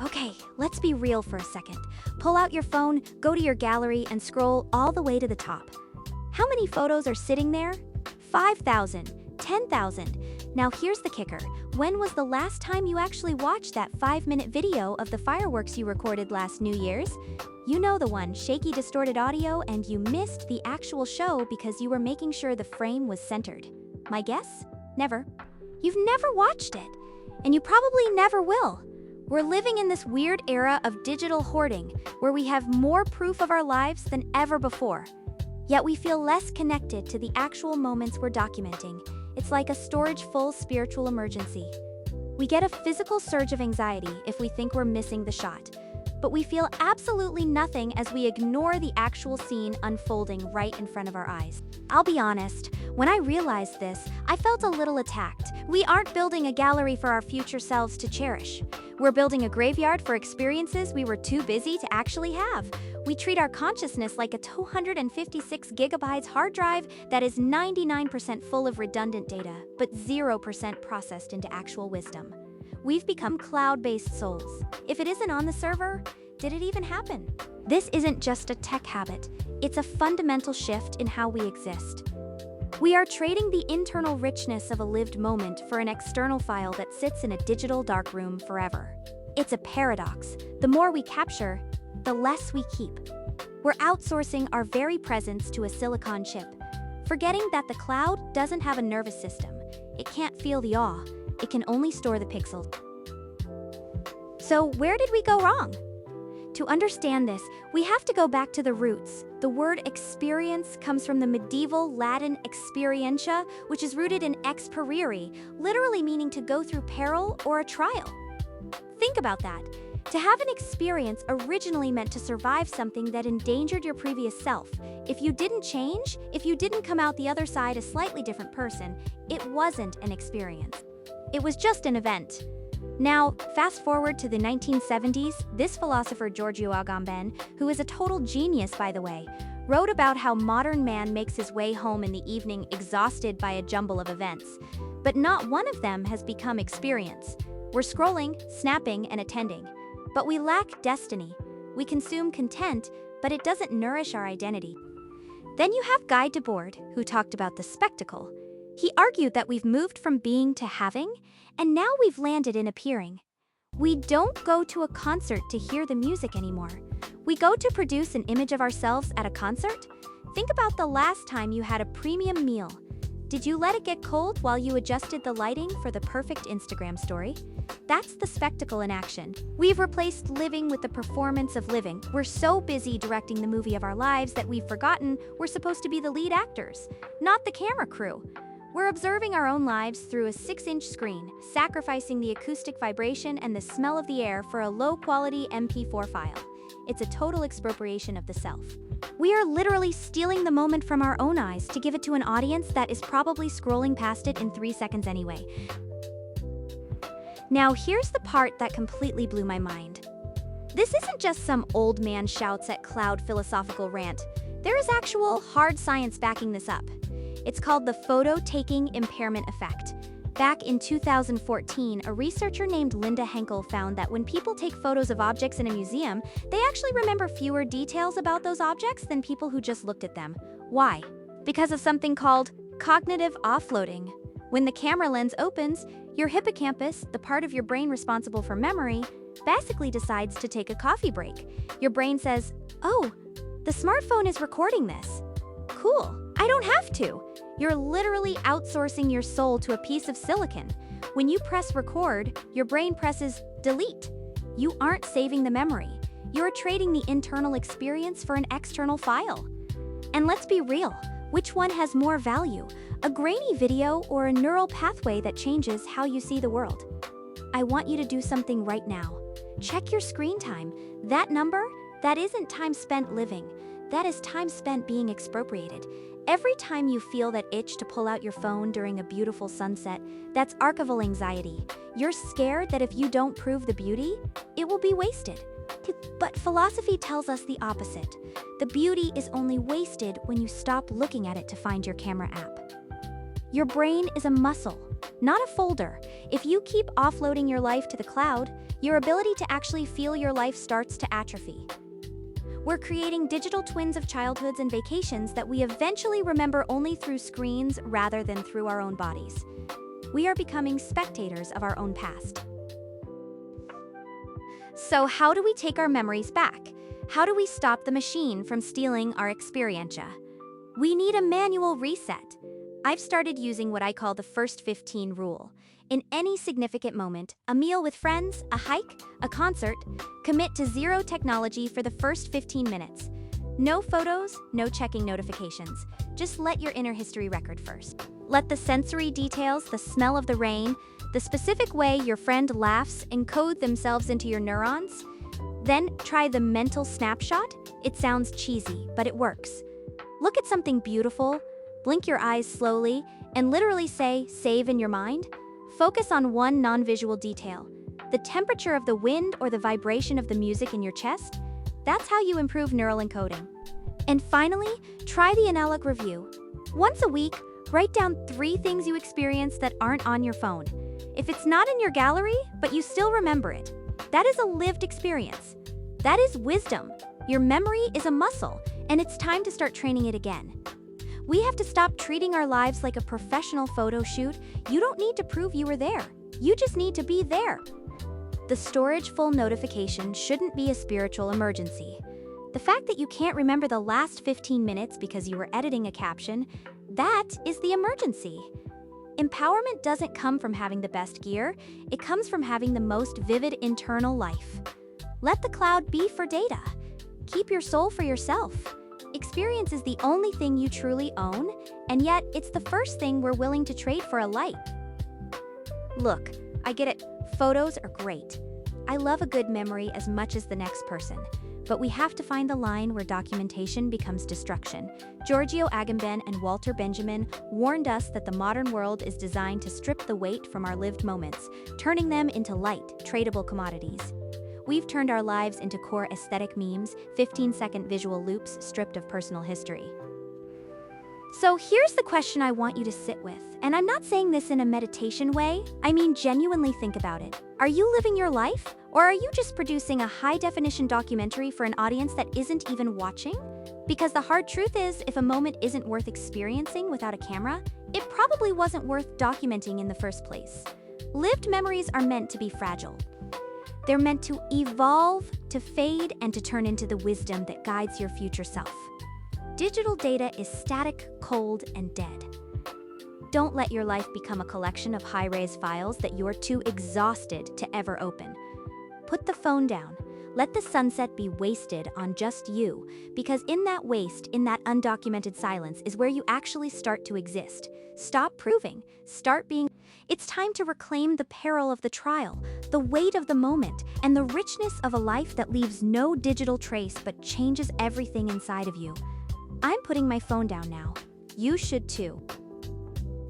Okay, let's be real for a second. Pull out your phone, go to your gallery, and scroll all the way to the top. How many photos are sitting there? 5,000, 10,000. Now here's the kicker. When was the last time you actually watched that 5-minute video of the fireworks you recorded last New Year's? You know the one, shaky distorted audio, and you missed the actual show because you were making sure the frame was centered. My guess? Never. You've never watched it, and you probably never will. We're living in this weird era of digital hoarding, where we have more proof of our lives than ever before. Yet we feel less connected to the actual moments we're documenting. It's like a storage-full spiritual emergency. We get a physical surge of anxiety if we think we're missing the shot, but we feel absolutely nothing as we ignore the actual scene unfolding right in front of our eyes. I'll be honest, when I realized this, I felt a little attacked. We aren't building a gallery for our future selves to cherish. We're building a graveyard for experiences we were too busy to actually have. We treat our consciousness like a 256 gigabytes hard drive that is 99% full of redundant data, but 0% processed into actual wisdom. We've become cloud-based souls. If it isn't on the server, did it even happen? This isn't just a tech habit, it's a fundamental shift in how we exist. We are trading the internal richness of a lived moment for an external file that sits in a digital dark room forever. It's a paradox. The more we capture, the less we keep. We're outsourcing our very presence to a silicon chip, forgetting that the cloud doesn't have a nervous system. It can't feel the awe. It can only store the pixels. So where did we go wrong? To understand this, we have to go back to the roots. The word experience comes from the medieval Latin experientia, which is rooted in experire, literally meaning to go through peril or a trial. Think about that. To have an experience originally meant to survive something that endangered your previous self. If you didn't change, if you didn't come out the other side a slightly different person, it wasn't an experience. It was just an event. Now, fast forward to the 1970s, this philosopher Giorgio Agamben, who is a total genius by the way, wrote about how modern man makes his way home in the evening exhausted by a jumble of events. But not one of them has become experience. We're scrolling, snapping, and attending. But we lack destiny. We consume content, but it doesn't nourish our identity. Then you have Guy Debord, who talked about the spectacle. He argued that we've moved from being to having, and now we've landed in appearing. We don't go to a concert to hear the music anymore. We go to produce an image of ourselves at a concert. Think about the last time you had a premium meal. Did you let it get cold while you adjusted the lighting for the perfect Instagram story? That's the spectacle in action. We've replaced living with the performance of living. We're so busy directing the movie of our lives that we've forgotten we're supposed to be the lead actors, not the camera crew. We're observing our own lives through a 6-inch screen, sacrificing the acoustic vibration and the smell of the air for a low-quality MP4 file. It's a total expropriation of the self. We are literally stealing the moment from our own eyes to give it to an audience that is probably scrolling past it in 3 seconds anyway. Now here's the part that completely blew my mind. This isn't just some old man shouts at cloud philosophical rant. There is actual hard science backing this up. It's called the photo-taking impairment effect. Back in 2014, a researcher named Linda Henkel found that when people take photos of objects in a museum, they actually remember fewer details about those objects than people who just looked at them. Why? Because of something called cognitive offloading. When the camera lens opens, your hippocampus, the part of your brain responsible for memory, basically decides to take a coffee break. Your brain says, "Oh, the smartphone is recording this. Cool, I don't have to." You're literally outsourcing your soul to a piece of silicon. When you press record, your brain presses delete. You aren't saving the memory. You're trading the internal experience for an external file. And let's be real, which one has more value? A grainy video or a neural pathway that changes how you see the world? I want you to do something right now. Check your screen time. That number, that isn't time spent living. That is time spent being expropriated. Every time you feel that itch to pull out your phone during a beautiful sunset, that's archival anxiety. You're scared that if you don't prove the beauty, it will be wasted. But philosophy tells us the opposite. The beauty is only wasted when you stop looking at it to find your camera app. Your brain is a muscle, not a folder. If you keep offloading your life to the cloud, your ability to actually feel your life starts to atrophy. We're creating digital twins of childhoods and vacations that we eventually remember only through screens rather than through our own bodies. We are becoming spectators of our own past. So how do we take our memories back? How do we stop the machine from stealing our experientia? We need a manual reset. I've started using what I call the first 15 rule. In any significant moment, a meal with friends, a hike, a concert, commit to zero technology for the first 15 minutes. No photos, no checking notifications. Just let your inner history record first. Let the sensory details, the smell of the rain, the specific way your friend laughs encode themselves into your neurons. Then try the mental snapshot. It sounds cheesy, but it works. Look at something beautiful, blink your eyes slowly, and literally say, save in your mind. Focus on one non-visual detail, the temperature of the wind or the vibration of the music in your chest. That's how you improve neural encoding. And finally, try the analog review. Once a week, write down 3 things you experienced that aren't on your phone. If it's not in your gallery, but you still remember it, that is a lived experience. That is wisdom. Your memory is a muscle, and it's time to start training it again. We have to stop treating our lives like a professional photo shoot. You don't need to prove you were there. You just need to be there. The storage full notification shouldn't be a spiritual emergency. The fact that you can't remember the last 15 minutes because you were editing a caption, that is the emergency. Empowerment doesn't come from having the best gear. It comes from having the most vivid internal life. Let the cloud be for data. Keep your soul for yourself. Experience is the only thing you truly own, and yet it's the first thing we're willing to trade for a light. Look, I get it. Photos are great. I love a good memory as much as the next person. But we have to find the line where documentation becomes destruction. Giorgio Agamben and Walter Benjamin warned us that the modern world is designed to strip the weight from our lived moments, turning them into light, tradable commodities. We've turned our lives into core aesthetic memes, 15-second visual loops stripped of personal history. So here's the question I want you to sit with, and I'm not saying this in a meditation way, I mean genuinely think about it. Are you living your life, or are you just producing a high-definition documentary for an audience that isn't even watching? Because the hard truth is, if a moment isn't worth experiencing without a camera, it probably wasn't worth documenting in the first place. Lived memories are meant to be fragile. They're meant to evolve, to fade, and to turn into the wisdom that guides your future self. Digital data is static, cold, and dead. Don't let your life become a collection of high-res files that you're too exhausted to ever open. Put the phone down. Let the sunset be wasted on just you, because in that waste, in that undocumented silence, is where you actually start to exist. Stop proving. Start being. It's time to reclaim the peril of the trial, the weight of the moment, and the richness of a life that leaves no digital trace but changes everything inside of you. I'm putting my phone down now. You should too.